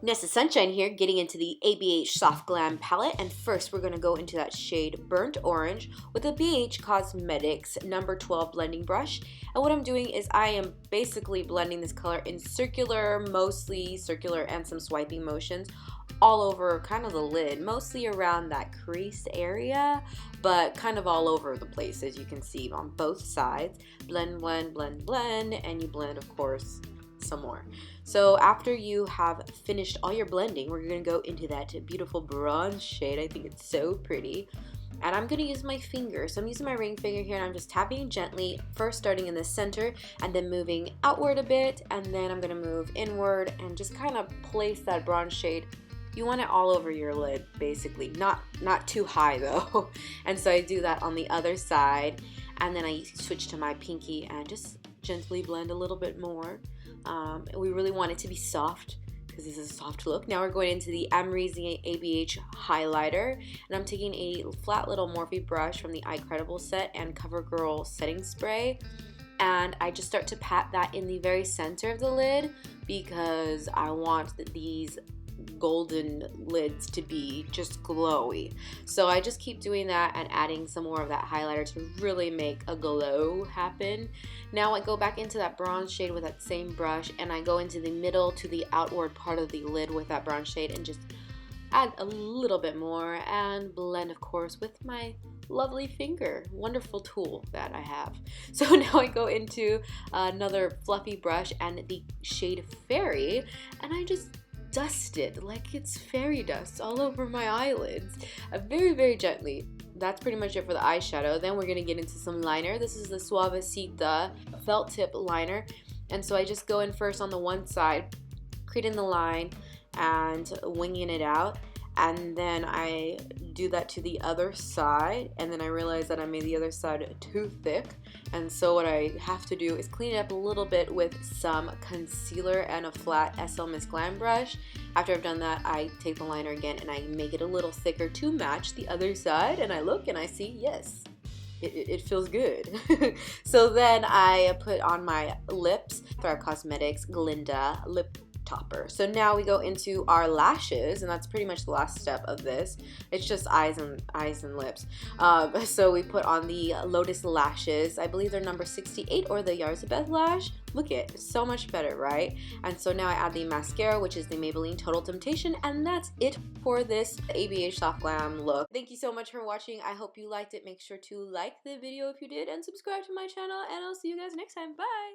Nessa Sunshine here, getting into the ABH Soft Glam palette, and first we're going to go into that shade Burnt Orange with the ABH Causemetics number 12 blending brush. And what I'm doing is I am basically blending this color in circular, mostly circular, and some swiping motions all over kind of the lid, mostly around that crease area, but kind of all over the place, as you can see on both sides. Blend, blend, blend, blend, and you blend, of course, some more. So after you have finished all your blending, we're going to go into that beautiful bronze shade. I think it's so pretty. And I'm going to use my finger. So I'm using my ring finger here, and I'm just tapping gently, first starting in the center and then moving outward a bit, and then I'm going to move inward and just kind of place that bronze shade. You want it all over your lid, basically, not too high though. And so I do that on the other side, and then I switch to my pinky and just gently blend a little bit more. We really want it to be soft because this is a soft look. Now we're going into the Amrezy ABH Highlighter, and I'm taking a flat little Morphe brush from the iCredible set and CoverGirl setting spray, and I just start to pat that in the very center of the lid because I want these golden lids to be just glowy. So I just keep doing that and adding some more of that highlighter to really make a glow happen. Now I go back into that bronze shade with that same brush, and I go into the middle to the outward part of the lid with that bronze shade and just add a little bit more and blend, of course, with my lovely finger. Wonderful tool that I have. So now I go into another fluffy brush and the shade Fairy, and I just dust it like it's fairy dust all over my eyelids, very, very gently. That's pretty much it for the eyeshadow. Then we're gonna get into some liner. This is the Suavecito felt tip liner, and so I just go in first on the one side, creating the line and winging it out, and then I do that to the other side, and then I realize that I made the other side too thick, and so what I have to do is clean it up a little bit with some concealer and a flat SL Miss Glam brush. After I've done that, I take the liner again and I make it a little thicker to match the other side, and I look and I see, yes, it feels good. So then I put on my lips for our Causemetics Glinda lip topper. So now we go into our lashes, and that's pretty much the last step of this. It's just eyes and lips. So we put on the Lotus Lashes. I believe they're number 68 or the Yarzabeth lash. Look it, so much better, right? And so now I add the mascara, which is the Maybelline Total Temptation, and that's it for this ABH Soft Glam look. Thank you so much for watching. I hope you liked it. Make sure to like the video if you did and subscribe to my channel, and I'll see you guys next time. Bye!